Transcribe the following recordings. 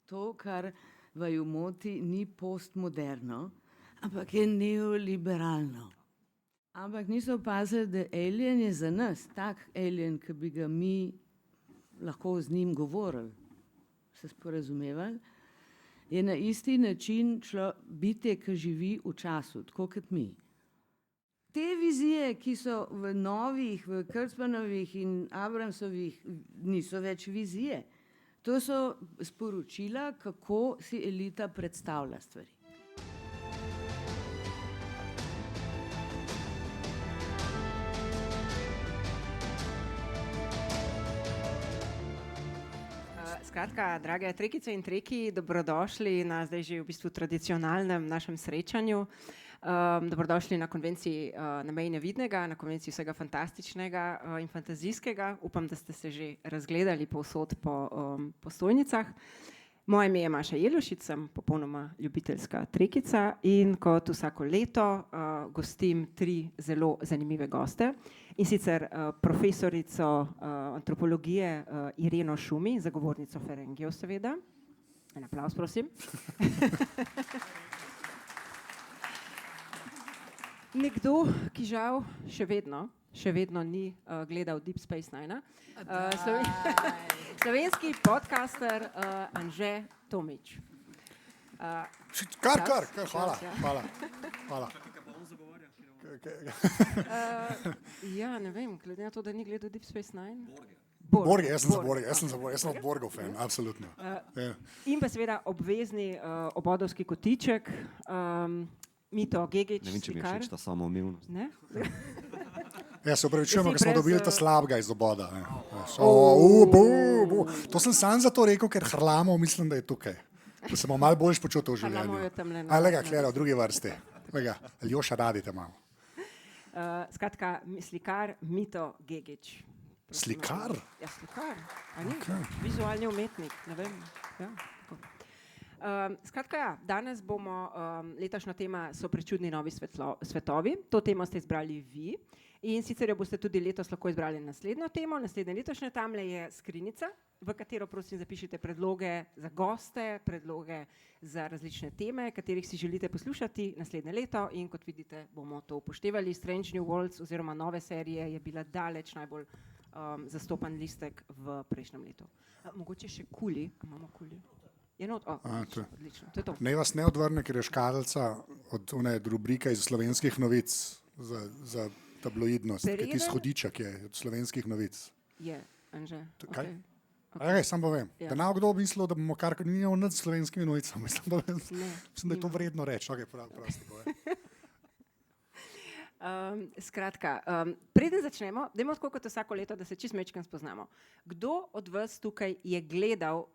to, kar vaju moti, ni postmoderno, ampak je neoliberalno. Ampak niso opazili, da alien je za nas tak alien, ki bi ga mi lahko z njim govorili, se sporazumevali, je na isti način bitje, ki živi v času, tako kot mi. Te vizije, ki so v novih, v Kurtzmanovih in Abramsovih, niso več vizije. To so sporočila, kako si elita predstavlja stvari. Skratka, drage trekice in treki, dobrodošli na zdaj že v bistvu tradicionalnem našem srečanju. Dobrodošli na konvenciji Na meji nevidnega, na konvenciji vsega fantastičnega in fantazijskega. Upam, da ste se že razgledali povsod po stojnicah. Moje ime je Maša Jelušič, sem popolnoma ljubiteljska trekica in kot vsako leto gostim 3 zelo zanimive goste. In sicer profesorico antropologije Ireno Šumi, zagovornico Ferengijev seveda. En aplavz, prosim. Nekdo, ki žal še vedno ni gledal Deep Space Nine. Slovenski podcaster Anže Tomič. Hvala. Ja, ne vem, glede na to, da ni gledal Deep Space Nine. Borg, jaz sem od Borgov fan, absolutno. In pa seveda obvezni obodovski kotiček, Mito Gegić. Ne vem, če mi je všeč ta samoumevnost. Ne? Ja, se upravičujemo, ker smo dobili ta slabega iz oboda. To sem sam zato rekel, ker Harlamov mislim, da je tukaj. Da se bomo malo boljš počutil v življenju. Harlamov je tamle. Lega, Klera, v drugi vrsti. Lega, Aljoša radite malo. Skratka, slikar Mito Gegić. Slikar? Ja, slikar. A ni? Vizualni umetnik, ne vem. Ja, tako. Skratka, ja, danes bomo, letošnja tema so prečudni novi svetovi. To temo ste izbrali vi in sicer jo boste tudi letos lahko izbrali naslednjo temo. Naslednje letošnje tamle je skrinjica, v katero prosim zapišite predloge za goste, predloge za različne teme, katerih si želite poslušati naslednje leto in kot vidite bomo to upoštevali. Strange New Worlds oziroma nove serije je bila daleč najbolj zastopan listek v prejšnjem letu. Mogoče še kuli, imamo kuli? Je not, odlično, to je to. Naj vas ne odvrne, ker je škarlca od rubrike iz slovenskih novic za tabloidnost, ker ti shodičak je od slovenskih novic. Je, Anže. Kaj? Okay. Sam povem, ja. Da nam kdo mislil, da bomo kar nimamo nad slovenskimi novicami. Mislim, da je to vredno reči. Okay, prosti povem. Skratka, preden začnemo, dajmo tako kot vsako leto, da se čisto mečkam spoznamo. Kdo od vas tukaj je gledal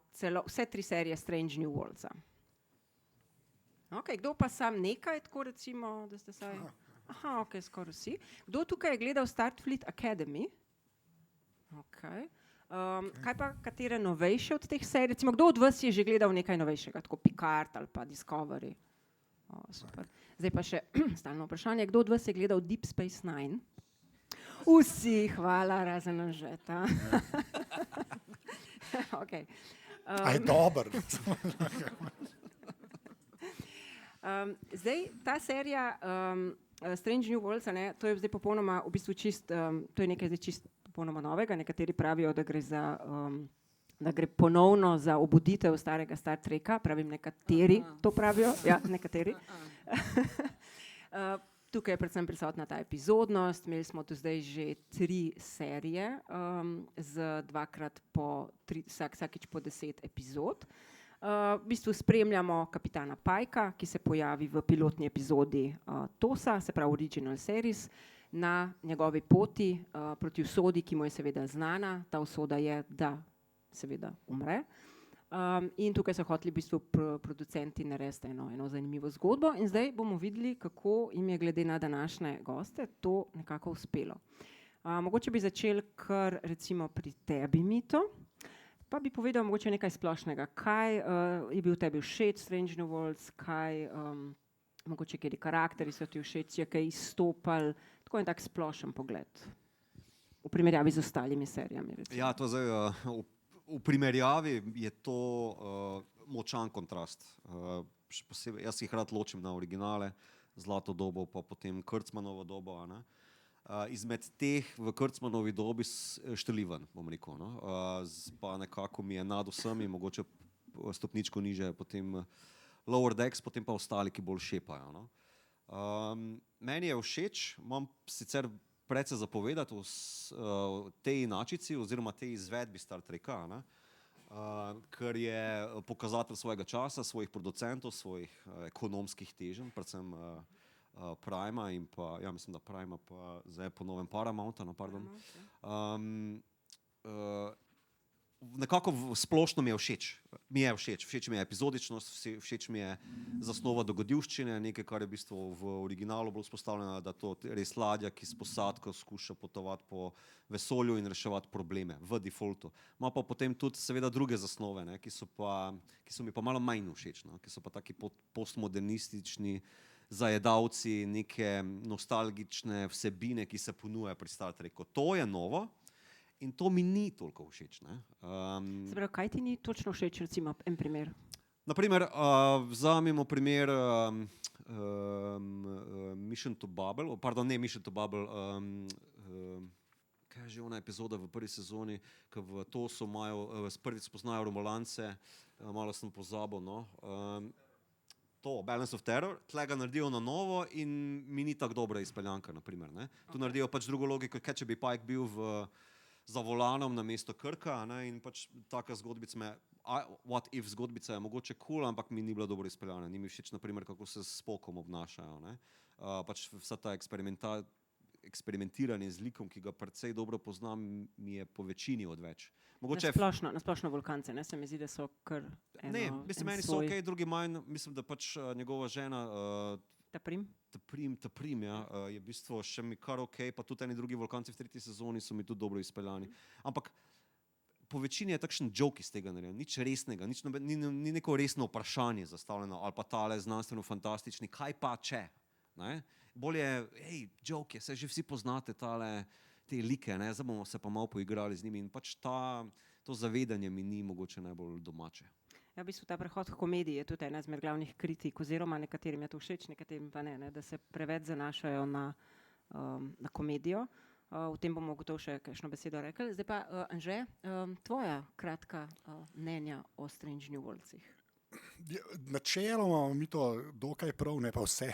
vse 3 serije Strange New Worldsa? Okay, kdo pa sam nekaj, tako recimo, da ste saj... Aha, ok, skoraj vsi. Kdo tukaj je gledal Starfleet Academy? Okay. Kaj pa katere novejše od teh serij? Recimo, kdo od vas je že gledal nekaj novejšega, tako Picard ali pa Discovery? Super. Zdaj pa še stalno vprašanje, kdo od vas je gledal Deep Space Nine? Vsi, hvala, razen Anžeta. Okay. A je dober. Zdaj, ta serija Strange New Worlds, to je zdaj popolnoma, v bistvu to je nekaj zdaj čist popolnoma novega. Nekateri pravijo, da gre za da gre ponovno za obuditev starega Star Treka, pravim nekateri to pravijo, ja, nekateri. Tukaj je predvsem prisotna ta epizodnost, imeli smo do zdaj že 3 serije, z dvakrat vsakič po 10 epizod. V bistvu spremljamo kapitana Pajka, ki se pojavi v pilotni epizodi TOS-a, se pravi Original Series, na njegovi poti proti usodi, ki mu je seveda znana. Ta usoda je, da seveda umre. In tukaj so hoteli v bistvu producenti narediti eno zanimivo zgodbo in zdaj bomo videli, kako jim je glede na današnje goste to nekako uspelo. Mogoče bi začeli kar recimo pri tebi, Mito, pa bi povedal mogoče nekaj splošnega. Kaj je bil tebi všeč Strange New Worlds, kaj mogoče kateri karakteri so ti všeč, je kaj izstopali, tako en tak splošen pogled v primerjavi z ostalimi serijami. Recimo. Ja, to zdaj v primerjavi je to močan kontrast. Še posebej, jaz jih rad ločim na originale, Zlato dobo, pa potem Krcmanovo dobo. A ne? Izmed teh v Krcmanovi dobi šteli ven, bom rekel. No? Pa nekako mi je nad vsemi, mogoče stopničko niže, potem Lower Decks, potem pa ostali, ki bolj šepajo. No? Meni je všeč, imam sicer precej zapovedati o tej inačici oziroma tej izvedbi Star Treka, ne? Ker je pokazatelj svojega časa, svojih producentov, svojih ekonomskih teženj, predvsem Prima in pa, ja mislim, da Prima pa zdaj po novem Paramounta, no pardon. Nekako splošno mi je všeč. Všeč mi je epizodičnost, všeč mi je zasnova dogodivščine, nekaj, kar je v bistvu v originalu bolj vzpostavljeno, da to res ladja, ki s posadko skuša potovati po vesolju in reševati probleme v defaultu. Ima pa potem tudi seveda druge zasnove, ne, ki so mi pa malo manj všeč, no, ki so pa taki postmodernistični zajedavci, neke nostalgične vsebine, ki se ponujajo pri Star Treku. To je novo. In to mi ni toliko všeč. Se pravi, kaj ti ni točno všeč, recimo en primer? Naprimer, vzamemo primer Mission to Bubble, pardon, ne Mission to Bubble, kaj je že ona epizoda v prvi sezoni, ki v Tosu imajo, prvič spoznajo Romulance, malo sem pozabil, no. To, Balance of Terror, tle ga naredijo na novo in mi ni tako dobra izpeljanka, naprimer. Ne. Tu naredijo pač drugo logiko, kaj če bi Pike bil za volanom na mesto Krka, ne, in pač taka zgodbica what if zgodbica je mogoče cool, ampak mi ni bila dobro izpeljana. Ni mi všeč, naprimer, kako se s Spokom obnašajo. Ne. Pač vsa ta eksperimentiranje z likom, ki ga precej dobro poznam, mi je po večini odveč. Na splošno Vulkance, ne, se mi zdi, da so kar meni so okej, drugi manj, mislim, da pač njegova žena Taprim, ja, je v bistvu še mi kar okej, pa tudi eni drugi Vulkanci v tretji sezoni so mi tudi dobro izpeljani. Ampak po večini je takšen joke iz tega narejen, nič resnega, ni neko resno vprašanje zastavljeno, ali pa tale znanstveno-fantastični, kaj pa če? Ne? Bolje je, joke je, se že vsi poznate te like, ne? Zdaj bomo se pa malo poigrali z njimi in pač to zavedanje mi ni mogoče najbolj domače. Ja, v bistvu ta prehod k komediji je tudi ena izmed glavnih kritik, oziroma nekaterim je to všeč, nekaterim pa ne, da se preveč zanašajo na komedijo. O tem bomo gotovo še kakšno besedo rekli. Zdaj pa, Anže, tvoja kratka mnenja o Strange New Worldsih. Načeloma mi to dokaj prav, ne pa vse.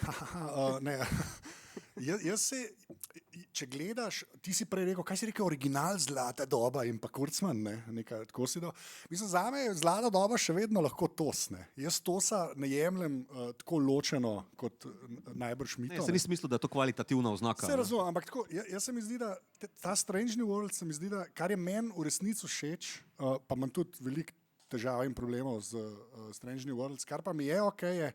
Če gledaš, ti si prej rekel, kaj si rekel, original Zlata doba in pa Kurtzman, nekaj tako si do. Mislim, zame je Zlata doba še vedno lahko Tos, ne. Jaz Tosa ne jemljem tako ločeno kot najbrž Mito. Ne, se nisem mislil, da je to kvalitativna oznaka. Se razumem, ampak tako, jaz se mi zdi, da ta Strange New World se mi zdi, da kar je meni v resnici všeč, pa imam tudi veliko težav in problemov z Strange New Worlds, kar pa mi je okej, je,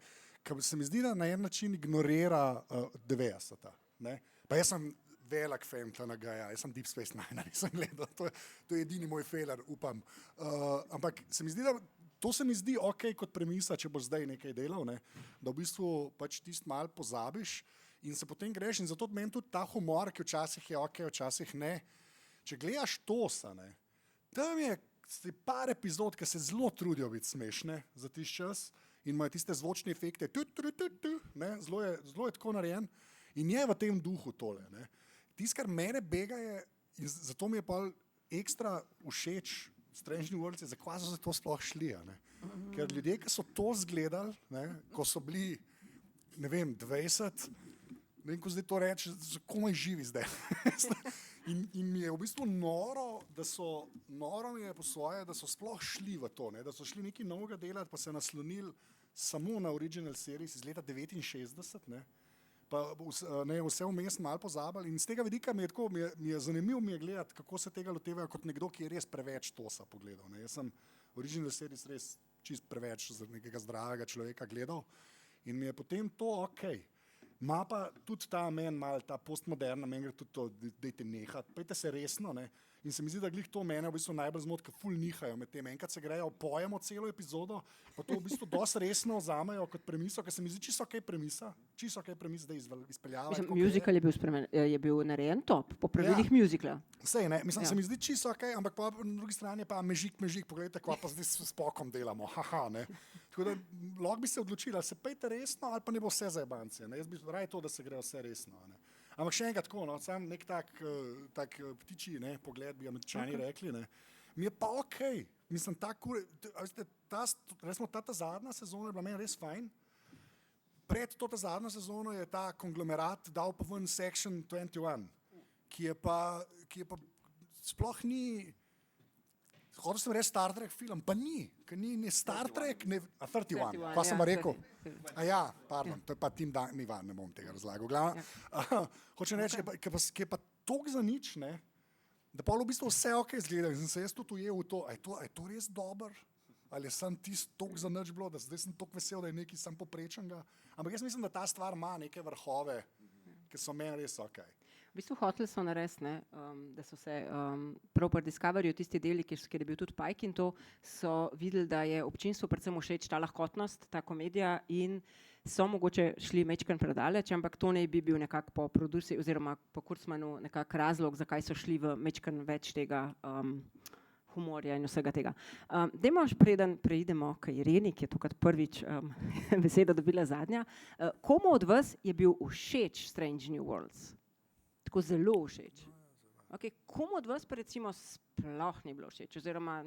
ker se mi zdi, da na en način ignorira 90-ta. Pa jaz sem velik fan tega, jaz sem Deep Space Nine, nisem gledal, to je edini moj failer, upam. Ampak se mi zdi, da to se mi zdi okej kot premisa, če boš zdaj nekaj delal, ne? Da v bistvu pač tisto malo pozabiš in se potem greš in zato meni tudi ta humor, ki včasih je okej, včasih ne. Če gledaš Tosa, ne, tam je par epizod, ki se zelo trudijo biti smešne za tisti čas in imajo tiste zvočne efekte, zelo je tako narejen in je v tem duhu tole. Tisto, kar mene bega je, in zato mi je pa ekstra všeč Strange New Worlds, zakaj so se to sploh šli. Ker ljudje, ki so to zgledali, ko so bili, ne vem, 20, ne vem, ko zdaj to reči, so komaj živi zdaj. In mi je v bistvu noro mi je po svoje, da so sploh šli v to, da so šli nekaj novega delati, pa se naslonili samo na original series iz leta 69, pa vse vmes malo pozabili in z tega vidika mi je zanimivo gledati, kako se tega lotevajo kot nekdo, ki je res preveč Tosa pogledal. Jaz sem original series res čist preveč za nekega zdravega človeka gledal in mi je potem to okej. Ma pa tudi ta malo ta postmoderna, meni gre tudi to, dajte nehati, pejte se resno, ne. In se mi zdi, da glih to mene v bistvu najbolj zmot, ker ful nihajo med tem. Enkrat se grejo, pojemo celo epizodo, pa to v bistvu dosti resno vzamejo kot premiso, ker se mi zdi čisto okej premisa, da izpeljavajo. Mislim, musical je bil narejen top, po pravilih musicala. Sej, ne, mislim, se mi zdi čisto okej, ampak pa na drugi strani pa mežik, poglejte, kva pa zdaj s Spokom delamo, haha, ne. Tako da lahko bi se odločili, ali se pejte resno, ali pa ne bo vse za jebance. Jaz bi raje to, da se gre vse resno. Ne. Ampak še enkrat tako, no, sam nek tak ptičji pogled bi Američani rekli. Ne. Mi je pa okej. Mislim, recimo ta zadnja sezona je bila meni res fajn. Pred to zadnjo sezono je ta konglomerat dal pa ven Section 21, ki je pa sploh ni, hotel sem reči Star Trek film, pa ni, ker ni Star Trek, ne, 31, pa sem pa rekel. Ja, pardon, to je pa Tim Dan, ne bom tega razlagal. Hočem reči, ki je pa toliko za nič, ne, da pa v bistvu vse ok izgleda in sem se jaz tudi ujel v to, a je to res dober? Ali je sam tisto toliko za nič bilo, da zdaj sem toliko vesel, da je nekaj sam poprečenega. Ampak jaz mislim, da ta stvar ima neke vrhove, ki so meni res ok. V bistvu hoteli so narediti, da so se prav pri Discoveryju tisti deli, kjer je bil tudi Pike in to, so videli, da je občinstvu predvsem všeč ta lahkotnost, ta komedija in so mogoče šli mečken predaleč, ampak to ne bi bil nekako po produkciji oziroma po Kurtzmanu nekak razlog, zakaj so šli v mečken več tega humorja in vsega tega. Dajmo, preden preidemo k Ireni, ki je tukaj prvič besedo dobila zadnja. Komu od vas je bil všeč Strange New Worlds? Tako zelo všeč. Okay, komu od vas pa recimo sploh ni bilo všeč? Oziroma,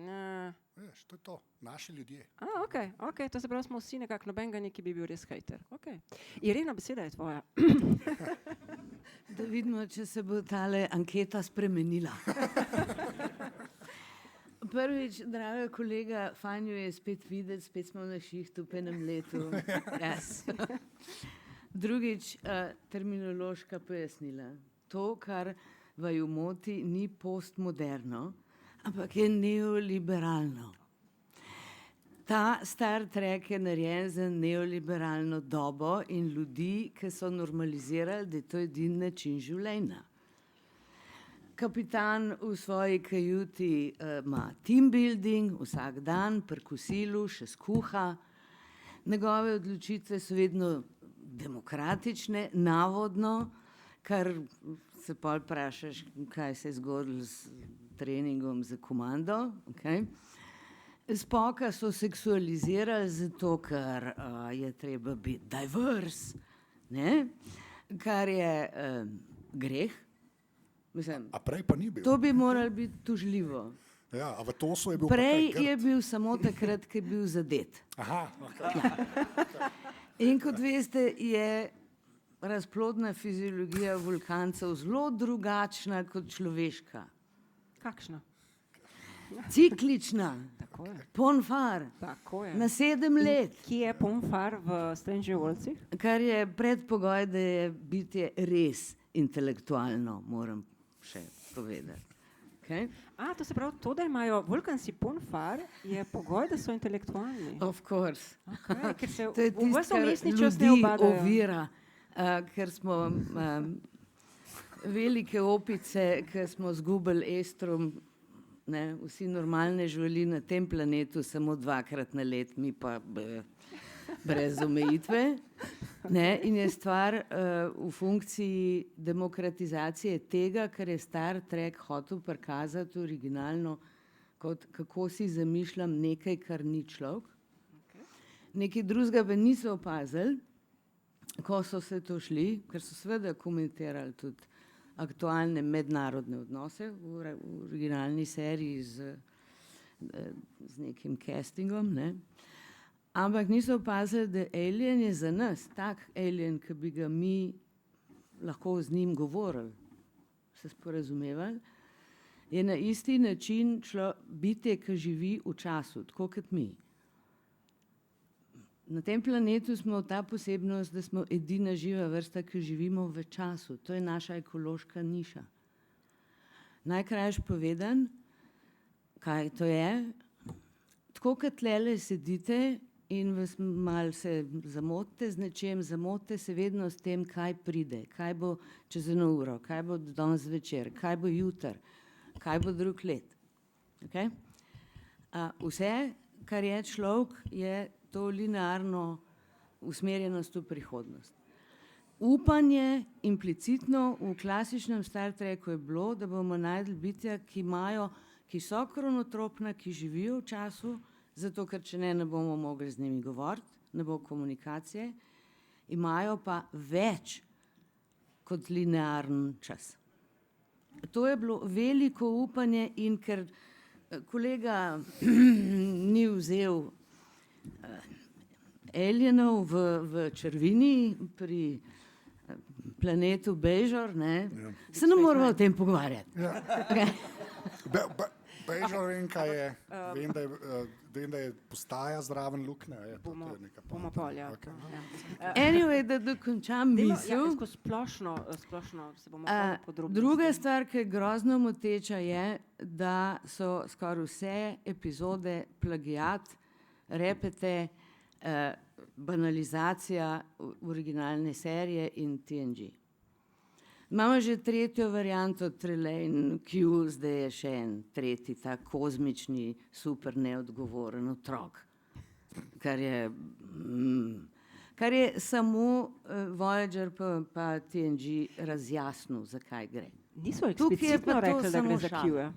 Veš, to je to, naši ljudje. Ok, to se pravi, smo vsi nekako, nobenega neki bi bil res hejter. Okay. Irena, beseda je tvoja. Da vidimo, če se bo tale anketa spremenila. Prvič, draga kolega, fajn jo je spet videti, spet smo na šihtu po enem letu. Yes. Drugič, terminološka pojasnila. To, kar vaju moti, ni postmoderno, ampak je neoliberalno. Ta Star Trek je narejen za neoliberalno dobo in ljudi, ki so normalizirali, da je to edini način življenja. Kapitan v svoji kajuti ima team building, vsak dan, pri kosilu, še skuha. Njegove odločitve so vedno demokratične, navodno, kar se pol vprašaš, kaj se je zgodilo s treningom za komando. Okay. Spoka so seksualizirali zato, ker je treba biti diverse, ne? Kar je greh. Mislim, a prej pa ni bil. To bi moralo biti tužljivo. Ja, a v Tosu je bil prej je bil samo takrat, ko je bil zadet. Aha, okay. Ja. In kot veste, je razplodna fiziologija vulkancev zelo drugačna kot človeška. Kakšna? Ciklična. Tako je. Ponfar. Tako je. Na 7 let. Kje je Ponfar v Stranger Worldsih? Kar je predpogoj, da je bitje res intelektualno, moram še povedati. Okay? To se pravi, to, da imajo vulkanci Ponfar, je pogoj, da so intelektualni. Of course. Okay, ker se to je v vas tisto, kar umestni čas ne ljudi obadajo. ovira, ker smo velike opice, ki smo zgubili estrom, ne, vsi normalne živali na tem planetu samo 2-krat na let, mi pa brez omejitve. Ne, in je stvar v funkciji demokratizacije tega, kar je Star Trek hotel prikazati originalno, kot kako si zamišljam nekaj, kar ni človek. Nekaj drugega pa niso opazili, ko so se to šli, ker so seveda komentirali tudi aktualne mednarodne odnose v originalni seriji z nekim castingom, ne. Ampak niso opazili, da alien je za nas tak alien, ki bi ga mi lahko z njim govorili, se sporazumevali, je na isti način bitje, ki živi v času, tako kot mi. Na tem planetu smo ta posebnost, da smo edina živa vrsta, ki živimo v času. To je naša ekološka niša. Najkrajše povedan, kaj to je, tako kot tlele sedite in vas malo se zamotite z nečem, zamotite se vedno s tem, kaj pride, kaj bo čez 1 uro, kaj bo danes zvečer, kaj bo jutri, kaj bo drug let. Okay? Vse, kar je človek, je to linearno usmerjenost v prihodnost. Upanje implicitno v klasičnem Star Treku je bilo, da bomo našli bitja, ki so kronotropna, ki živijo v času, zato ker če ne bomo mogli z njimi govoriti, ne bo komunikacije, imajo pa več kot linearen čas. To je bilo veliko upanje in ker kolega ni vzel alienov v črvini pri planetu Bejžor, ne, se ne moramo o tem pogovarjati. Ja. Okay. Bejžor vem, kaj je. Vem, da je postaja zraven luknje. Bomo pol, ja. Okay. Anyway, da dokončam misel. Splošno se bomo podrobno. Druga stvar, ki je grozno moteča, je, da so skoraj vse epizode plagiat, repete, banalizacija originalne serije in TNG. Imamo že tretjo varianto Trelane Q, zdaj je še en tretji, ta kozmični, super neodgovoren otrok, kar je samo Voyager pa TNG razjasnil, zakaj gre. Niso eksplicitno rekli, da gre za Q.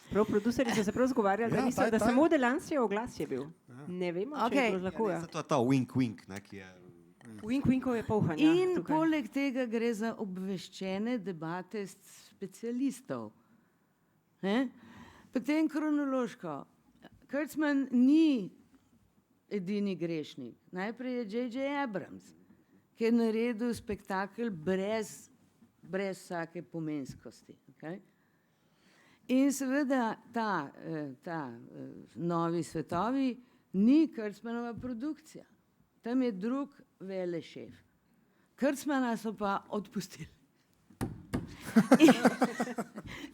Prav, producerji so se prav zgovarjali, da samo Delancey oglas je bil. Ne vemo, če je bilo za Q. To je ta wink, ki je... Winkov je polhan. In poleg tega gre za obveščene debate specialistov. Potem kronološko. Kurtzman ni edini grešnik. Najprej je J.J. Abrams, ki je naredil spektakel brez vsake pomenskosti. Okay? In seveda ta Novi svetovi ni Kurtzmanova produkcija. Tam je drug velešef. Kurtzmana so pa odpustili.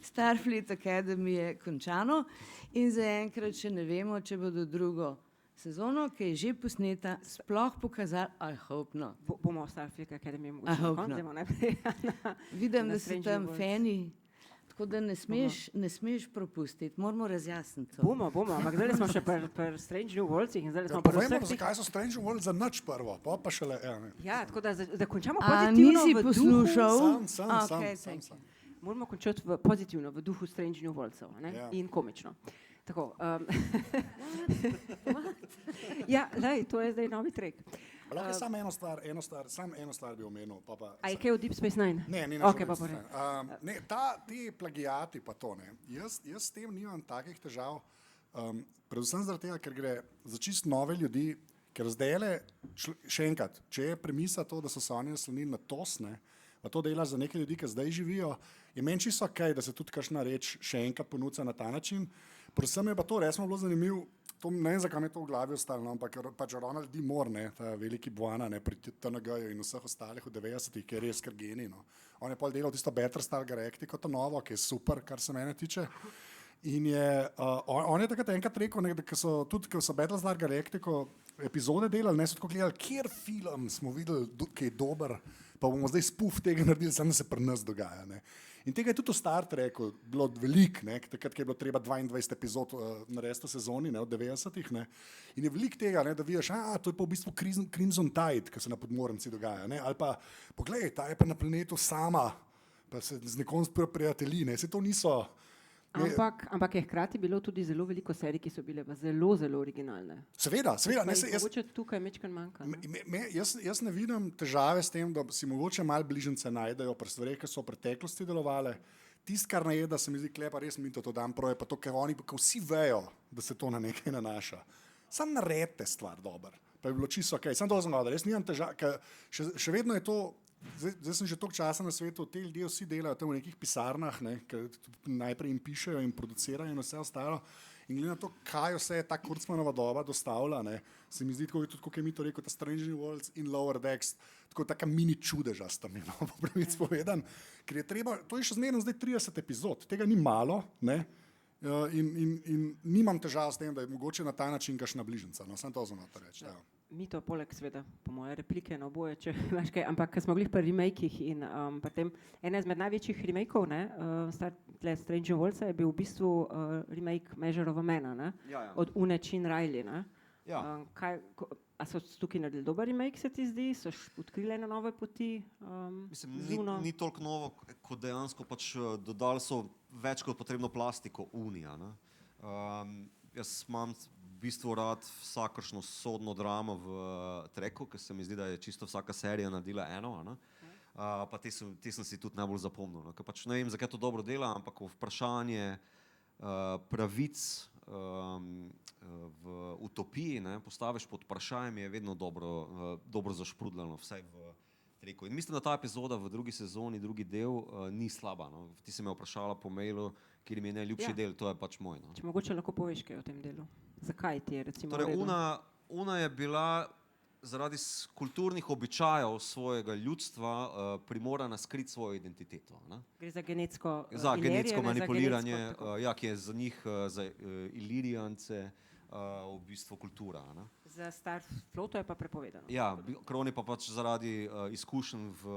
Starfleet Academy je končano in zaenkrat še ne vemo, če bodo drugo sezono, ki je že posneta, sploh pokazali, I hope not. Bomo v Starfleet Academy najprej. Vidim, da so tam fani. Tako da ne smeš propustiti, moramo razjasniti to. Bomo, ampak zdaj smo še pri Strange New Worldsih in zdaj smo pri vseh. Zakaj so Strange New Worlds za nič prvo, pa šele. Ja, tako da končamo pozitivno v duhu. Nisi poslušal? Sam. Moramo končati pozitivno v duhu Strange New Worldsov in komično. Tako. Ja, to je zdaj novi trek. Lahko samo eno stvar bi omenil. A je kaj v Deep Space Nine? Ne, ni okay, ti plagiati pa to, ne. Jaz s tem nimam takih težav, predvsem zaradi tega, ker gre za čist nove ljudi, ker zdajle, še enkrat, če je premisa to, da so se oni naslonili na TOS, ne, pa to delaš za neke ljudi, ki zdaj živijo, je meni čisto okej, da se tudi kakšna reč še enkrat ponuca na ta način. Predvsem je pa to resno bilo zanimivo, to ne vem, zakaj mi je to v glavi ostalo, ampak pač Ronald D. Moore, ta veliki Buana pri TNG-ju in vseh ostalih v 90-ih, ki je res kar genij. No. On je pol delal tisto Battlestar Galactica, to novo, ki je super, kar se mene tiče. In on je takrat enkrat rekel, da ko so Battlestar Galactica epizode delali, so tako gledali, kjer film smo videli, ki je dober, pa bomo zdaj spuf tega naredili, samo da se pri nas dogaja. Ne. In tega je tudi v Star Treku bilo veliko, takrat, ki je bilo treba 22 epizod narediti v sezoni, od 90-ih. In je veliko tega, da vidiš, to je pa v bistvu Crimson Tide, ki se na Podmornici dogaja. Ali pa, poglej, ta je pa na planetu sama, pa se z nekom prijatelji. Se to niso... Ampak je hkrati bilo tudi zelo veliko serij, ki so bile pa zelo, zelo originalne. Seveda. Mogoče tukaj mečkan manjka. Jaz ne vidim težave s tem, da si mogoče malo bližnjice najdejo pri stvareh, ki so v preteklosti delovale. Tisto, kar najeda, se mi zdi klepa, res mi to dam prav, je pa to, ker oni pa vsi vejo, da se to na nekaj nanaša. Sam naredite stvar dober, pa je bilo čisto okej. Sam to sem govoril, res nimam težav, ker še vedno je to. Zdaj sem že toliko časa na svetu, te ljudje vsi delajo tam v nekih pisarnah, ki najprej jim pišejo in producirajo in vse ostalo. In glede na to, kaj vse je ta Kurtzmanova doba dostavila, se mi zdi, tudi kot je mi to rekel, ta Strange New Worlds in Lower Decks, tako taka mini čudeža sta mi, po pravici povedan, ker je treba, to je še zmerno zdaj 30 epizod, tega ni malo, in nimam težav s tem, da je mogoče na ta način kakšna bližnjica, samo to znam to reči. Mi to poleg sveda, po moje replike na oboje, če imaš kaj, ampak ko smo bili pri remakih in potem ena izmed največjih remakeov, Strange New Worlds je bil v bistvu remake Measure of a Man, od Une Chin Riley. A so tukaj naredili dober remake, se ti zdi? So odkrili na nove poti? Mislim, ni toliko novo, kot dejansko pač dodali so več kot potrebno plastiko Unija. Jaz imam bistvu rad vsakršno sodno dramo v Treku, ker se mi zdi, da je čisto vsaka serija naredila eno. A ne? Pa te sem si tudi najbolj zapomnil. No? Ker pač ne vem, zakaj to dobro dela, ampak vprašanje pravic v utopiji, ne, postaviš pod vprašanjem, je vedno dobro zašprudljeno, vsaj v Treku. In mislim, da ta epizoda v drugi sezoni, drugi del, ni slaba. No. Ti si me vprašala po mailu, kjer mi je najljubši del, to je pač moj. No. Če mogoče lahko poveš kaj o tem delu. Zakaj ti je recimo torej, Una je bila zaradi kulturnih običajev svojega ljudstva primorana skriti svojo identiteto. Ne? Gre za genetsko genetsko manipuliranje, ki je za njih, za Ilirijance, v bistvu kultura. Ne? Za star floto je pa prepovedano. Ja, kroni pa pač zaradi izkušenj v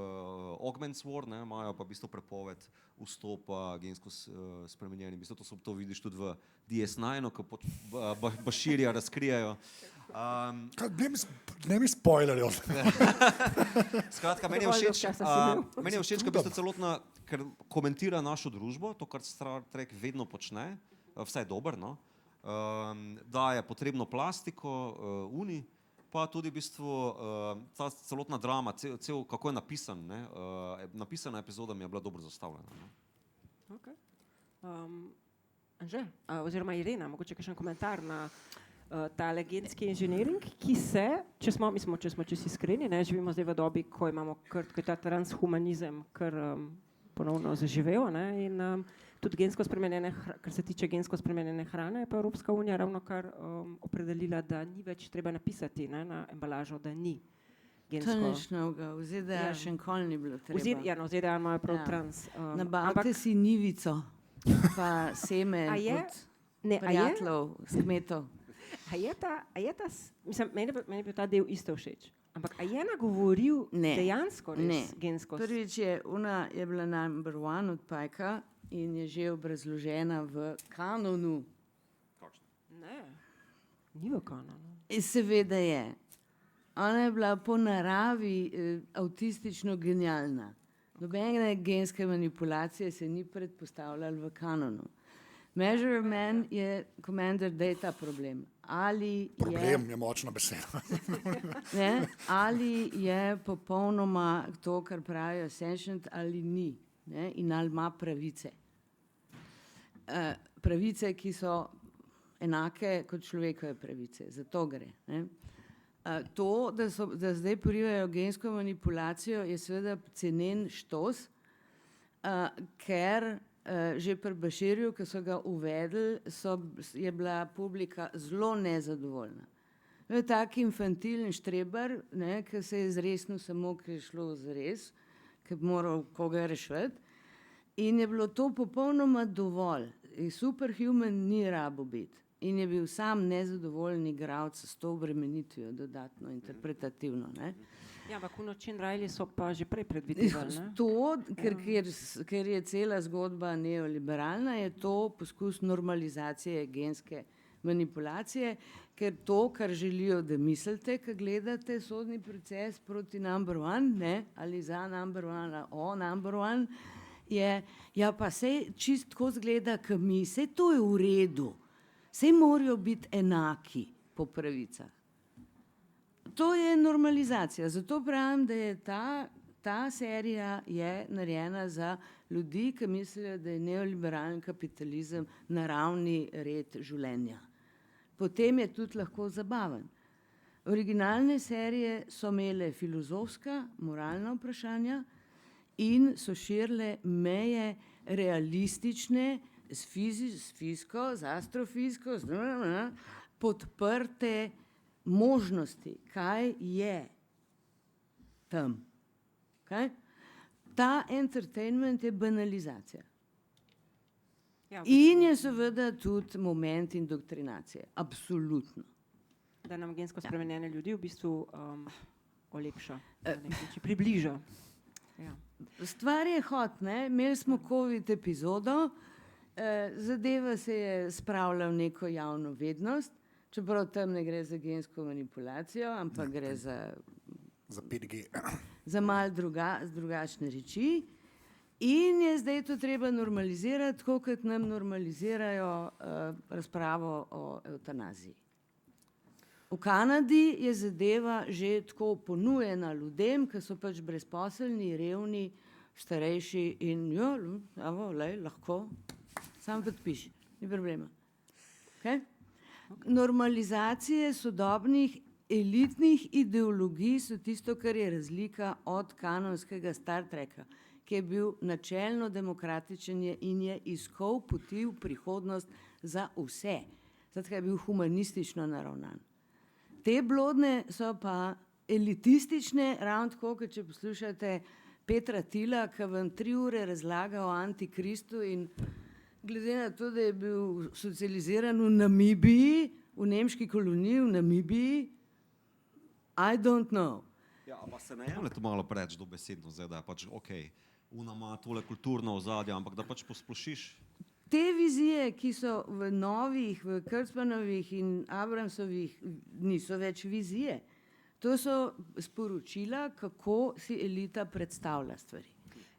Augments War, ne, imajo pa v bistvu prepoved vstopa gensko spremenjenih. To vidiš tudi v DS9, ko Bashirja razkrijajo. Ne mi spoilerjo. Skratka, meni je všeč, ker komentira našo družbo, to, kar Star Trek vedno počne, vsaj dober, no? Daje potrebno plastiko Uni, pa tudi v bistvu ta celotna drama, kako je napisan, ne? Napisana epizoda mi je bila dobro zastavljena. Ne? Okay. Anže, oziroma Irena, mogoče kakšen komentar na tale genski inženiring, ki se, če smo čisto iskreni, ne, živimo zdaj v dobi, ko imamo ko je ta transhumanizem kar ponovno zaživel, ne, in tudi gensko spremenjene, kar se tiče gensko spremenjene hrane, je pa Evropska unija ravnokar opredelila, da ni več treba napisati, ne, na embalažo, da ni gensko. To nič novega, v ZDA še nikoli ni bilo treba. V ZDA imajo prav trans. Nabavite si nivico, pa seme od prijateljev, s kmetov. Meni je bil ta del isto všeč. Ampak a je nagovoril dejansko res gensko? Prvič ona je bila number one od Pajka in je že obrazložena v kanonu. Ne, ni v kanonu. Seveda je. Ona je bila po naravi avtistično genialna. Nobene genske manipulacije se ni predpostavljalo v kanonu. Measure Man je Commander Data problem. Problem je močna beseda. Ali je popolnoma to, kar pravijo sentient, ali ni. Ne? In ali ima pravice. Pravice, ki so enake kot človekove pravice. Za to gre. Ne? To, da zdaj porivajo gensko manipulacijo, je seveda cenen štos, ker že pri Bashirju, ko so ga uvedli, je bila publika zelo nezadovoljna. Tak infantilen štreber, ki se je zresnil samo, ki je šlo zres, ki bi moral koga rešiti. In je bilo to popolnoma dovolj. Superhuman ni rabo biti. In je bil sam nezadovoljen igralec s to obremenitvijo, dodatno interpretativno. Ne? Ja, ampak v Noči in Rajli so pa že prej predvidevali. To, ker je cela zgodba neoliberalna, je to poskus normalizacije genske manipulacije, ker to, kar želijo, da mislite, ko gledate sodni proces proti number one, ne, ali za number one, ali o number one, je, ja pa sej čist tako zgleda, ko mi, sej to je v redu, sej morajo biti enaki po pravicah. To je normalizacija. Zato pravim, da je ta serija je narejena za ljudi, ki mislijo, da je neoliberalni kapitalizem naravni red življenja. Potem je tudi lahko zabaven. Originalne serije so imele filozofska, moralna vprašanja in so širile meje realistične, z fiziko, z astrofiziko, podprte možnosti, kaj je tam. Okay? Ta entertainment je banalizacija. Ja, in je seveda tudi moment indoktrinacije. Absolutno. Da nam gensko spremenjene ljudi v bistvu olepša, približa. Ja. Stvar je hot, ne? Imeli smo COVID epizodo, zadeva se je spravila v neko javno vednost, čeprav tam ne gre za gensko manipulacijo, ampak gre za 5G. Za malo drugačne reči. In je zdaj to treba normalizirati, tako kot nam normalizirajo razpravo o evtanaziji. V Kanadi je zadeva že tako ponujena ljudem, ki so pač brezposelni, revni, starejši in jo, lahko, sam podpiši, ni problema. Okay? Normalizacije sodobnih elitnih ideologij so tisto, kar je razlika od kanonskega Star Treka, ki je bil načelno demokratičen in je iskal poti v prihodnost za vse. Zato je bil humanistično naravnan. Te blodne so pa elitistične, ravno tako, kot če poslušate Petra Tila, ki vam 3 ure razlaga o Antikristu in glede na to, da je bil socializiran v Namibiji, v nemški koloniji v Namibiji, I don't know. Ja, pa se ne jemlje to malo preč dobesedno, zdaj, da je pač ona ima tole kulturno ozadje, ampak da pač posplošiš. Te vizije, ki so v novih, v Kurtzmanovih in Abramsovih, niso več vizije. To so sporočila, kako si elita predstavlja stvari.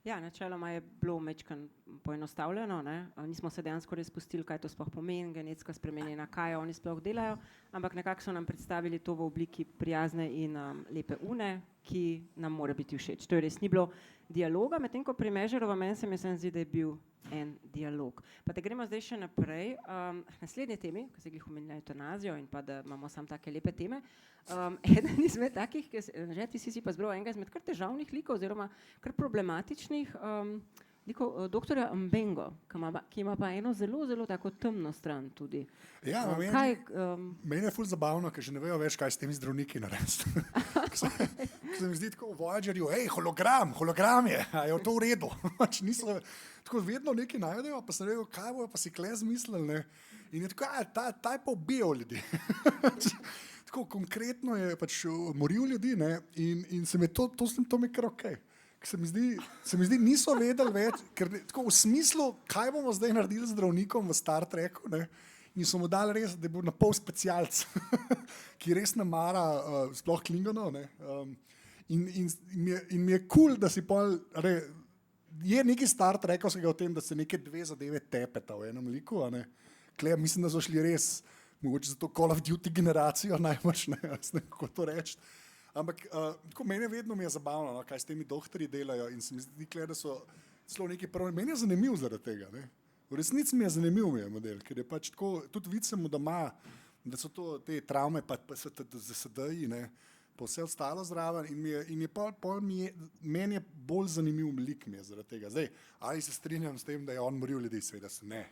Ja, načeloma je bilo majčkeno poenostavljeno, ne? Nismo se dejansko res spustili, kaj to sploh pomeni, genetsko spremenjena, kaj oni sploh delajo, ampak nekako so nam predstavili to v obliki prijazne in lepe une, ki nam mora biti všeč. To je res ni bilo dialoga, medtem ko pri Mežerova meni se mi zdi, da je bil en dialog. Pa da gremo zdaj še naprej. Naslednje temi, ko se glih omenila eutanazijo in pa da imamo samo take lepe teme. Eden izmed takih, že ti si pa zbral enega izmed kar težavnih likov oziroma kar problematičnih likov, doktorja Mbengo, ki ima pa eno zelo, zelo tako temno stran tudi. Ja, meni je ful zabavno, ker že ne vejo več, kaj s temi zdravniki narediti. Se mi zdi tako v Voyagerju, hologram je, a je to v redu. Tako vedno nekaj najdejo, pa se ne vejo, kaj bojo pa si kle zmislili, ne. In je tako, ta je pa ubijal ljudi. Tako konkretno je pač moril ljudi, ne, in se mi to mi kar okej. Se mi zdi, niso vedeli več, ker tako v smislu, kaj bomo zdaj naredili z zdravnikom v Star Treku, ne, in so mu dali res, da je bil na pol specialc, ki res ne mara sploh Klingonov, ne, in mi je cool, da si pol, je nekaj Star Trekovskega o tem, da se neke dve zadeve tepeta v enem liku, a ne, mislim, da so šli res, mogoče za to Call of Duty generacijo najbolj, ne, kako to reči. Ampak meni vedno mi je zabavno, no, kaj s temi doktorji delajo in se mi zdi, da so celo neki prvi. Meni je zanimiv zaradi tega. Ne. V resnici mi je zanimiv model, ker je pač tako, tudi vidimo, da so to te travme, pa ZSD-ji, pa vse ostalo zraven in meni je bolj zanimiv lik mi je zaradi tega. Zdaj, ali se strinjam s tem, da je on moril ljudi, seveda se ne.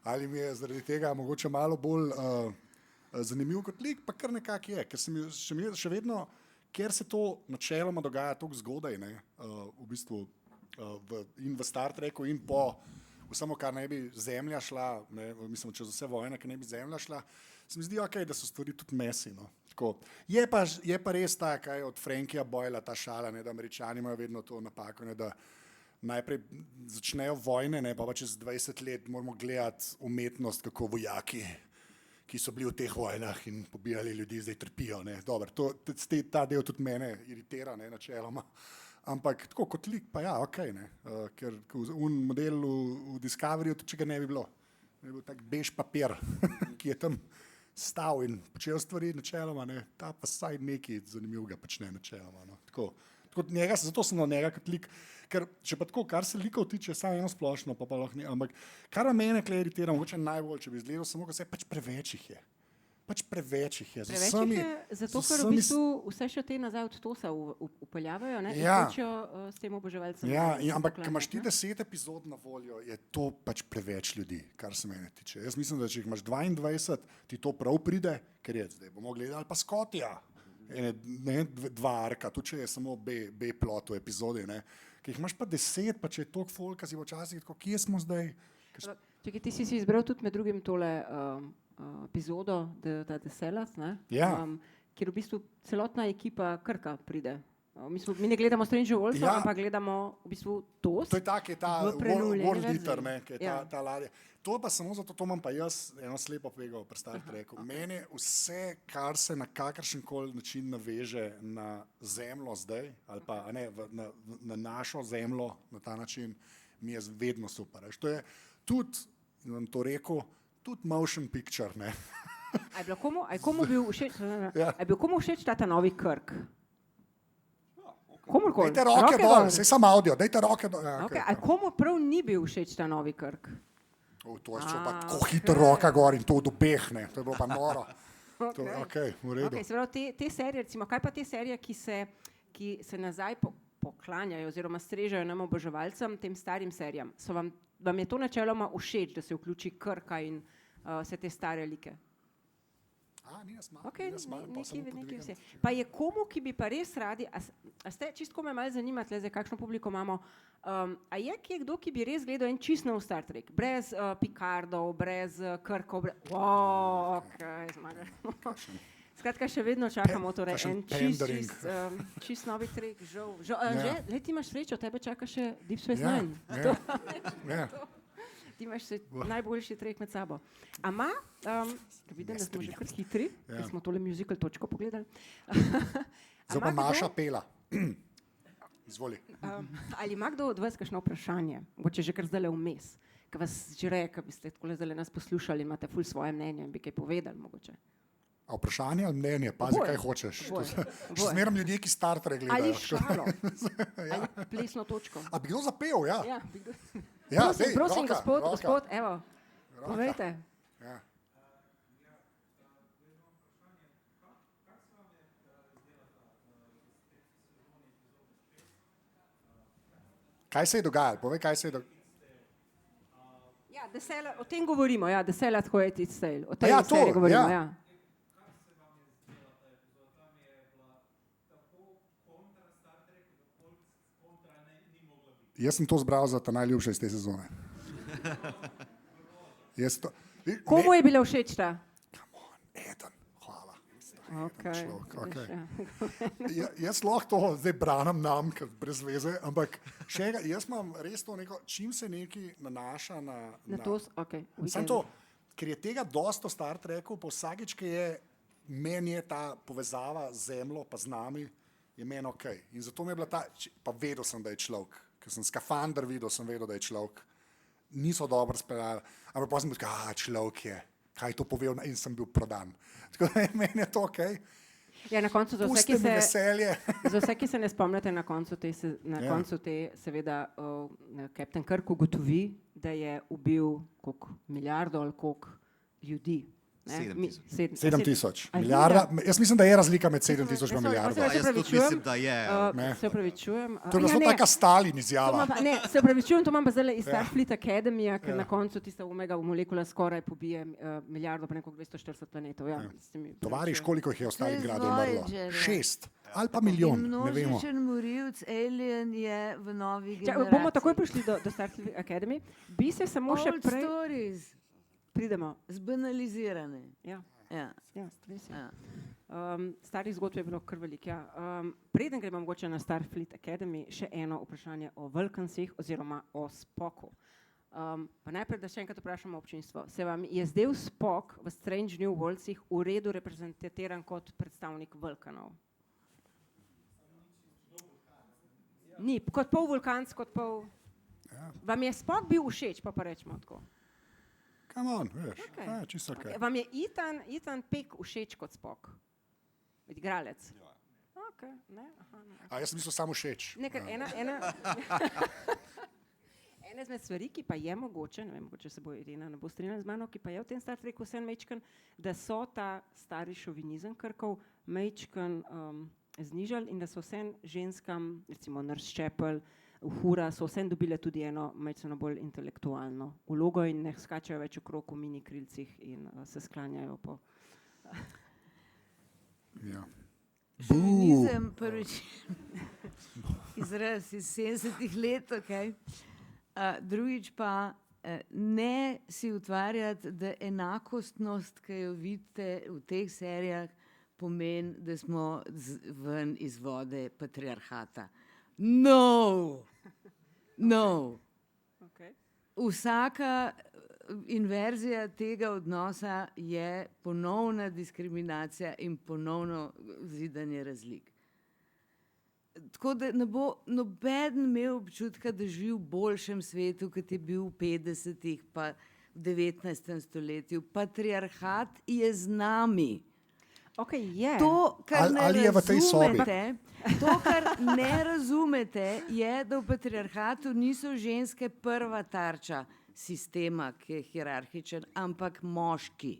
Ali mi je zaradi tega mogoče malo bolj zanimiv kot lik, pa kar nekako je, ker se mi še vedno, ker se to načeloma dogaja tako zgodaj, v bistvu in v Star Treku in po vsemu, kar ne bi Zemlja šla, mislim, čez vse vojne, ki ne bi Zemlja šla, se mi zdi okej, da so stvari tudi mesi. No. Tako. Je pa res ta, kaj od Frankija Boyla, ta šala, da Američani imajo vedno to napako, da najprej začnejo vojne, pa čez 20 let moramo gledati umetnost, kako vojaki, ki so bili v teh vojnah in pobijali ljudi, zdaj trpijo. Dobar, ta del tudi mene iritira, načeloma. Ampak tako kot lik, pa ja, okej, ker v modelu v Discoveryju, če ga ne bi bilo, ne bi bil tak bež papir, ki je tam stal in počel stvari načeloma, ta pa saj nekaj zanimivega počne načeloma. Tako njega, zato sem na njega kot lik, ker če pa tako, kar se likov tiče, samo eno splošno, pa lahko ni, ampak kar mene kle iritira, mogoče najbolj, če bi izgledal samo, ko se pač preveč jih je. Preveč jih je, zato ker v bistvu vse še te nazaj od Tosa upeljavajo, in hočejo s tem oboževalcem. Ja, ampak ko imaš ti 10 epizod na voljo, je to pač preveč ljudi, kar se mene tiče. Jaz mislim, da če jih imaš 22, ti to prav pride, ker je zdaj bomo gledali pa Scottija. Dva arka, tudi če je samo B-plot v epizodi, ki jih imaš pa 10, pa če je toliko folka, si včasih tako, kje smo zdaj? Čekaj, ti si izbral tudi med drugim tole epizodo The Sellers, kjer v bistvu celotna ekipa Krka pride. Mi ne gledamo Stranger Worlds, ampak gledamo v bistvu TOS. To je tak, je ta World Eater, ki je ta ladja. To pa samo zato, to imam pa jaz eno slepo pego pri Star Treku. Meni vse, kar se na kakršen koli način naveže na zemljo zdaj, ali pa na našo zemljo na ta način, mi je vedno super. To je tudi, vam to rekel, tudi motion picture, A je komu bil všeč, Ja. a je bil komu všeč ta novi Krk? Komurkoli. Dajte roke dol, saj sam audio, dajte roke dol. Ja, Okay. A komu prav ni bil všeč ta novi Krk? To je šlo pa tako hitro roka gor in to odobehne, to je bilo pa noro. Okay, v redu. Okay, se pravi, te serije, recimo, kaj pa te serije, ki se nazaj poklanjajo oziroma strežejo nam oboževalcem, tem starim serijam, vam je to načeloma všeč, da se vključi Krka in vse te stare like? Ni nas malo, Okay, ni nas malo, pa samo nekaj vse. podvigam. Pa je komu, ki bi pa res radi, a ste, čistko me malo zanima, tle, zdaj, kakšno publiko imamo, a je kje kdo, ki bi res gledal en čist nov Star Trek, brez Picardov, brez Kirkov, okay, zmaga. Skratka, še vedno čakamo torej en čist novi Trek, žal. Že, ti imaš srečo, tebe čaka še Deep Space Nine. Ti imaš najboljši Trek med sabo. Ama, vidim, da smo že kar hitri, da smo tole musical točko pogledali. Zdaj pa Maša pela. Izvoli. Ali ima kdo od vas kakšno vprašanje, mogoče že kar zdajle vmes, ki vas že reka, bi ste takole zdajle nas poslušali, imate ful svoje mnenje in bi kaj povedali mogoče? A vprašanje ali mnenje? Pazi, kaj hočeš. Še zmeram ljudje, ki Star Trek gledajo. Ali šalo, ali plesno točko. A bi kdo zapel, ja? Ja, bi kdo... Prosim, gospod, evo, povejte. Ja. Kaj se je dogajalo? Povej, kaj se je dogajalo. Ja, o tem govorimo, ja, The Salad Hoetic Sale. O tej seriji govorimo, ja. Jaz sem to zbral za ta najljubše iz te sezone. Komu je bila všeč ta? Eden, hvala. Okay. Jaz lahko to zdaj branim nam, ker brez veze, ampak jaz imam res to neko, čim se nekaj nanaša na to, okay. Samo to, ker je tega dosto Star Treku, pa vsakič, ki je, meni je ta povezava z Zemljo pa z nami, je meni okej. In zato mi je bila ta, pa vedel sem, da je človek. Ker sem skafander videl, sem vedel, da je človek. Niso dobro speljali, ampak pa sem bil, človek je, kaj to povedal in sem bil prodan. Tako da meni je to okej. Ja, na koncu za vse, ki se ne spomnite, na koncu te seveda Captain Kirk ugotovi, da je ubil koliko milijardo ali koliko ljudi. 7,000. Milijarda. Jaz mislim, da je razlika med 7,000 in milijardo. Jaz tudi mislim, da je. Se opravičujem. To je zelo taka Stalin izjava. Se opravičujem, to imam pa zdaj iz Starfleet Academija, ker na koncu tista omega molekula skoraj pobije milijardo, pa nekako 240 planetov. Tovariš, koliko jih je v Stalingradu umrlo? 6 ali pa milijon, ne vemo. Množičen morilc, alien je v novi generaciji. Bomo takoj prišli do Starfleet Academy. Bi se samo še prej... Old stories. Pridemo. Zbanalizirane. Ja. Ja. Starih zgodb je bilo kar veliko. Preden gremo mogoče na Starfleet Academy, še eno vprašanje o Vulcansih oziroma o Spocku. Pa najprej, da še enkrat vprašamo občinstvo. Se vam je zdel Spock v Strange New Worldsih v redu reprezentiran kot predstavnik Vulcanov? Ni, kot pol vulkanc, kot pol... Vam je Spock bil všeč, pa rečemo tako? Come on, veš, čisto okej. Vam je Ethan Peck všeč kot Spock? Igralec? Okay, ne? Aha, ne. A jaz sem mislil samo všeč. Ena izmed stvari, ki pa je mogoče, ne vem, mogoče se bo Irena ne bo strinjala z mano, ki pa je v tem Star Treku vse mečken, da so ta stari šovinizem Krkov mečken znižali in da so vsem ženskam, recimo Nurse Chapel, Uhura, so vsem dobile tudi eno mečeno bolj intelektualno vlogo in ne skačajo več okrog v mini krilcih in se sklanjajo po... Ja. Šovinizem prvič izraz iz 70-ih let, okej. Drugič pa ne si utvarjati, da enakostnost, ki jo vidite v teh serijah, pomeni, da smo ven iz vode patriarhata. No. Okay. Vsaka inverzija tega odnosa je ponovna diskriminacija in ponovno zidanje razlik. Tako da ne bo nobeden imel občutka, da živi v boljšem svetu, kot je bil v 50-ih, pa v 19. stoletju. Patriarhat je z nami. Okay, je. To, kar ne Ali je v tej sobi? razumete, to, kar ne razumete, je, da v patriarhatu niso ženske prva tarča sistema, ki je hierarhičen, ampak moški.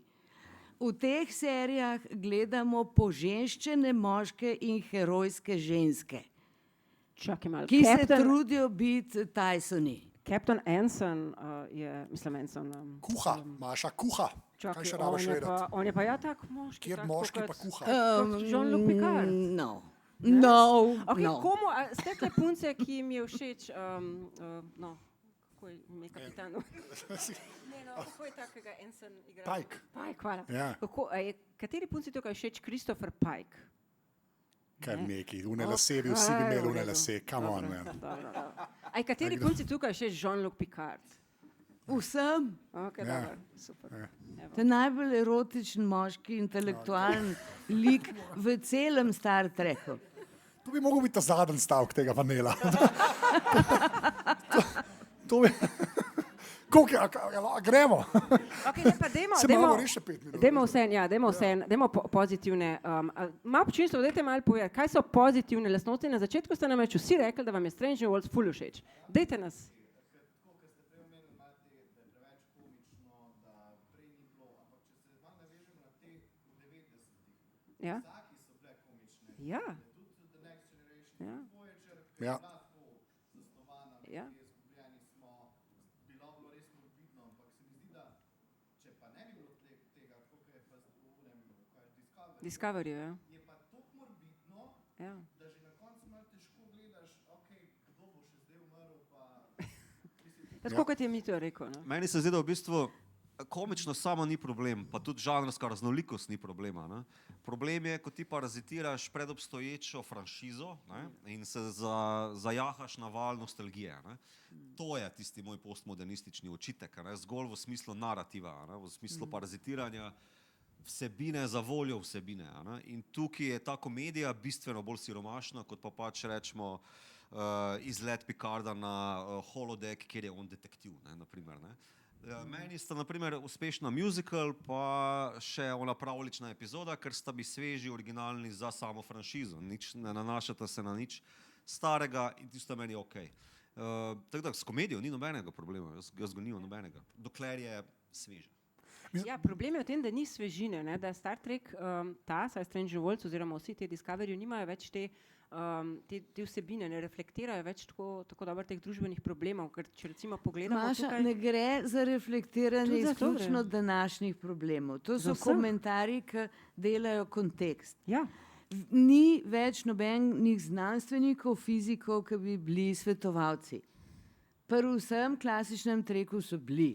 V teh serijah gledamo poženščene moške in herojske ženske, Čakaj malo. ki se trudijo biti Tysoni. Captain Anson Anson. Kuha, Maša, kuha. Kaj še rabiš vedeti? On je pa ja tak moški. Kjer tak, moški kot- pa kuha? kot Jean-Luc Picard. No. No, Okay, no. Komu, ste te punce, ki jim je všeč, no, kako je ime kapitanu? Ne, no, kako je takega Anson igra? Pike. Pike, hvala. Ja. Kateri punci tukaj všeč Christopher Pike? Kar Ne. neki, une lase, bi vsi bi imeli une lase, come on, man. Kateri punci tukaj všeč Jean-Luc Picard? Vsem. Okay, Ja. dobro, super. Evo. To je najbolj erotičen moški intelektualen lik v celem Star Treku. To bi mogel biti ta zadnji stavek tega panela. To bi... Koliko je, gremo? Okay, ne, pa Se moramo reči še 5 minut. Dajmo pozitivne. Malo občinstvo, dajte malo povedati, kaj so pozitivne lastnosti. Na začetku ste namreč vsi rekli, da vam je Strange New Worlds ful všeč. Dajte nas. Ja. Ja. Ja. Ja. Ja. Discovery, ja. Ja. Tako kot je Mito rekel. No? Meni se zdi, da v bistvu komično samo ni problem, pa tudi žanrska raznolikost ni problema. Ne? Problem je, ko ti parazitiraš predobstoječo franšizo, ne? In se zajahaš na val nostalgije. Ne? To je tisti moj postmodernistični očitek, ne? Zgolj v smislu narativa, ne? V smislu parazitiranja vsebine za voljo vsebine. Ne? In tukaj je ta komedija bistveno bolj siromašna, kot pa pač rečemo izlet Picarda na holodeck, kjer je on detektiv. Ne? Naprimer, ne? Meni sta naprimer uspešna musical, pa še ona pravlična epizoda, ker sta bi sveži, originalni za samo franšizo. Nič ne nanašata se na nič starega in tisto meni je okej. Tako da s komedijo ni nobenega problema, jaz ga nimam nobenega, dokler je sveža. Ja, problem je v tem, da ni svežine, ne? Da Star Trek, saj Strange New Worlds oziroma vsi ti Discovery nimajo več te vsebine, ne reflektirajo več tako dobro teh družbenih problemov, ker če recimo pogledamo Maša, tukaj... ne gre za reflektiranje Tudi za to izključno gre. današnjih problemov. To Za so vseh. komentarji, ki delajo kontekst. Ja, Ni več nobenih znanstvenikov, fizikov, ki bi bili svetovalci. Pri vsem klasičnem treku so bili.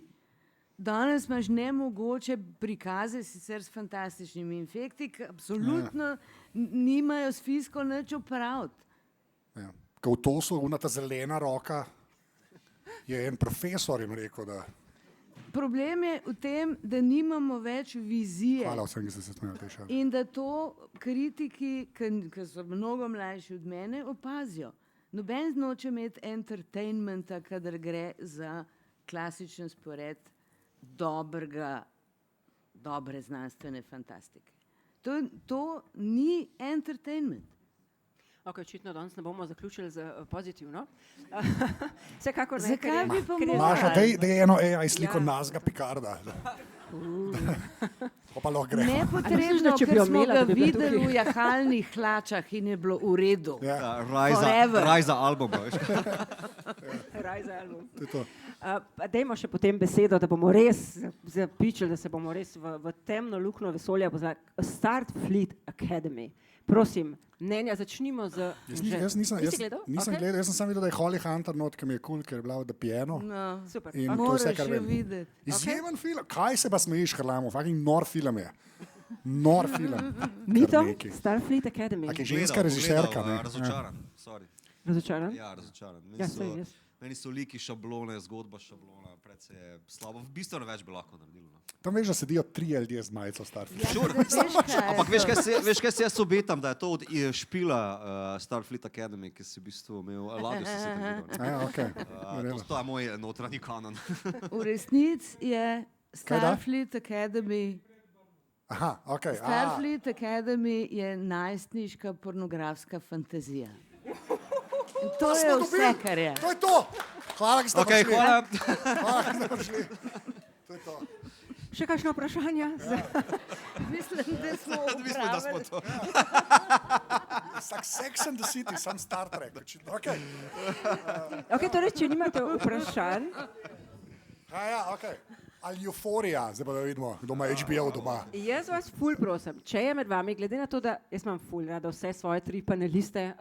Danes imaš nemogoče prikaze, sicer s fantastičnimi efekti, ki absolutno nimajo s fiziko nič opraviti. Ja. Ko v to so ta zelena roka, je en profesor jim rekel, da... Problem je v tem, da nimamo več vizije. Hvala vsem, ki ste se smeli tešali. In da to kritiki, ki so mnogo mlajši od mene, opazijo. Noben noče imeti entertainmenta, kadar gre za klasičen spored dobre znanstvene fantastike. To ni entertainment. ok, očitno danes ne bomo zaključili z pozitivno. Vsekakor ne, Zakaj bi pa ker je- morali? Maša, dej eno AI sliko Ja. nazga Picarda. Pa lahko gre. A misliš, Nepotrebno, da če bi ker jo smo imela, ga da bi bila videli tukaj? v jahalnih hlačah in je bilo v redu. Ja, Forever. Raj za album. Veš. Raj za album. to je to. Pa dajmo še potem besedo, da bomo res zapičili, da se bomo res v temno luknjo vesolja pozvali. Starfleet Academy. Prosim, mnenja, začnimo z... Jaz nisem Nisi gledal? Okej. gledal, jaz sem samo videl, da je Holly Hunter not, ki mi je kul, ker je bila The Piano. No, Super. In Ok. to je vse, moraš kar jo vem. videti. Izjemen film. Kaj se pa smejiš, Hrlamo? Fucking nor film je. Nor film. Mito, Kar nekaj. Starfleet Academy. Ok, ženska režiserka. ne? Razočaran. Sorry. Razočaran? Ja, razočaran. Ja, saj, jaz. Meni so liki šablone, zgodba šablona, precej je slabo. Bistveno več bi lahko naredilo. No. Tam veš, da sedijo 3 ljudje z majico Starfleet. Ampak veš, kaj si jaz obetam, da je to od špila Starfleet Academy, ki si v bistvu imel ladjo, si se tam videl. Ja, ok. To je moj notranji kanon. V resnici je Starfleet Academy. Aha, ok. Starfleet Academy je najstniška pornografska fantazija. In to je vse, kar je. To je to. Hvala, da ste Okay, prišli. hvala. Hvala, da ste prišli. To je to. Še kakšno vprašanje? Mislim, da smo Mislim, da smo upravili. to. Sex and the City, sam Star Trek. Očitno. Okay. Okay, torej, če nimate vprašanj, Ja, ok. Ali Euforija, zdaj pa da vidimo, kdo ima HBO doma. jaz vas ful prosim, če je med vami, glede na to, da jaz imam ful rada vse svoje 3 paneliste,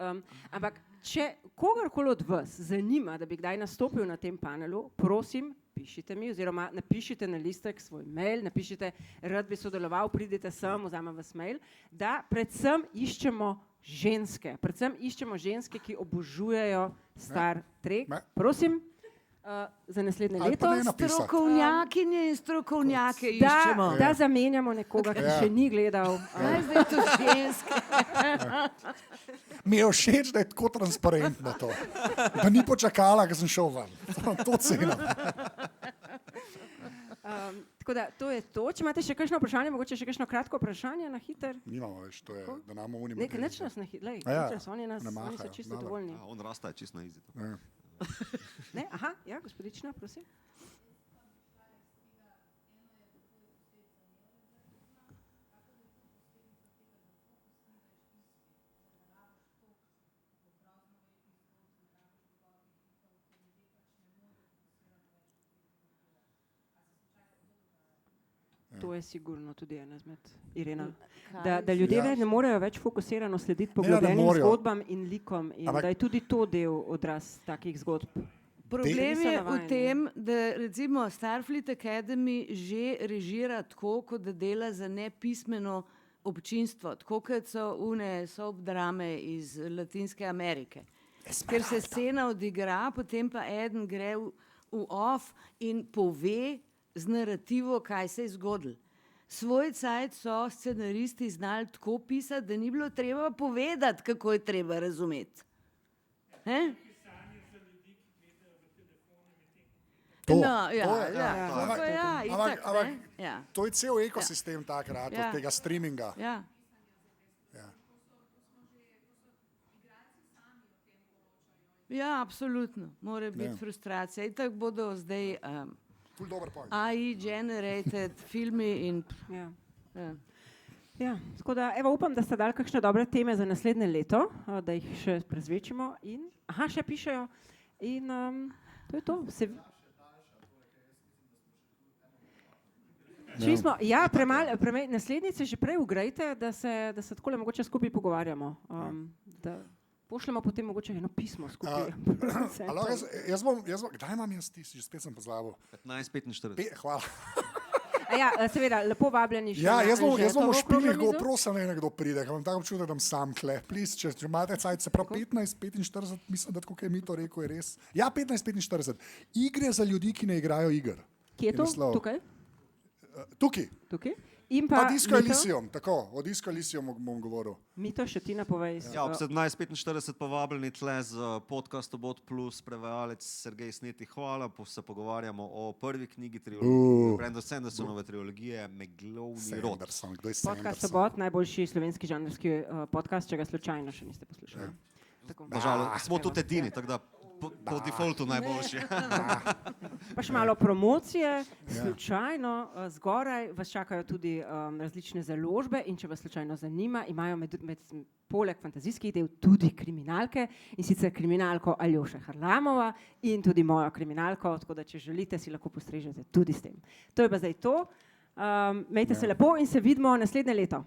ampak če kogarkoli od vas zanima, da bi kdaj nastopil na tem panelu, prosim, pišite mi oziroma napišite na listek svoj mail, napišite, rad bi sodeloval, pridite sem, vzamem vas mail, da predvsem iščemo ženske, ki obožujejo Star Trek. Ne. Prosim, za naslednje Ali pa leto. ne napisati. Strokovnjakinje in strokovnjake iščemo. Da zamenjamo nekoga, ki še ni gledal. Kaj zdaj to ženske? Mi je všeč, da je tako transparentno to. Da ni počakala, ker sem šel ven. To cenim. Tako da to je to. Če imate še kakšno vprašanje, mogoče še kakšno kratko vprašanje na hiter. Nimamo več, to je, da nam oni Nekaj neč nas na hiter. Oni ne so mahajo, čisto nada. dovoljni. On rasta je čisto na izi. Ne? Aha, ja, gospodična, prosim. To je sigurno tudi ena izmed Irena. Da ljudje ne morejo več fokusirano slediti poglobljenim morejo. zgodbam in likom in Ampak- da je tudi to del odraz takih zgodb. Problem Niso je v navajeni. tem, da recimo Starfleet Academy že režira tako, kot da dela za nepismeno občinstvo, tako kot so une soap drame iz Latinske Amerike. Ker se scena odigra, potem pa eden gre v off in pove z narativo, kaj se je zgodilo. Svoj cajt so scenaristi znali tako pisati, da ni bilo treba povedati, kako je treba razumeti. To, No, to je, itak, ampak ne. Ja. to je cel ekosistem takrat, Ja. od tega streaminga. Ja. Ja. Ja, absolutno. Mora biti Ja. frustracija. Itak bodo zdaj Ful dober point. AI generated filmi in Ja. ja. Ja, tako da, evo, upam, da ste dali kakšne dobre teme za naslednje leto, da jih še prezvečimo. In, aha, še pišejo. In to je to. Šli smo, ja, naslednjice že prej ugrajte, da se takole mogoče skupaj pogovarjamo. Da pošljemo potem mogoče eno pismo skupaj. Alo, jaz bom, kdaj imam jaz tisti, že spet sem pozabil. 15:45. Hvala. Ja, seveda, lepo vabljeni še Ja, na jaz bom v Anžetovo špilih okroglo mizo. GoPro, ne nekdo pride, ker imam tako občutek, da bom sam kle. Please, če imate cajt, se prav 15:45, mislim, da tako, kot je mi to rekel, je res. Ja, 15:45. Igre za ljudi, ki ne igrajo iger. Kje je to? naslov. Tukaj? Tukaj. Tukaj? In Pa pa Disco Mito? Elysium, tako, o Disco Elysium bom govoril. Mito, še ti napovej. Ja, ob 17:45 povabljeni tle z podcastu Bot Plus, prevajalec Sergej Sneti. Hvala, se pogovarjamo o prvi knjigi trilogije, Brenda Sandersonove trilogije Meglovni rod. Sanderson, kdo je Podcast Sanderson? Sobot, najboljši slovenski žanrski podcast, če ga slučajno še niste poslušali. Tako. Nažalost, smo tudi edini, tako da po defaultu najboljši. Pa še malo promocije, slučajno zgoraj vas čakajo tudi različne založbe in če vas slučajno zanima, imajo poleg fantazijskih del tudi kriminalke in sicer kriminalko Aljoše Harlamova in tudi mojo kriminalko, tako da če želite, si lahko postrežete tudi s tem. To je pa zdaj to. Imejte se lepo in se vidimo naslednje leto.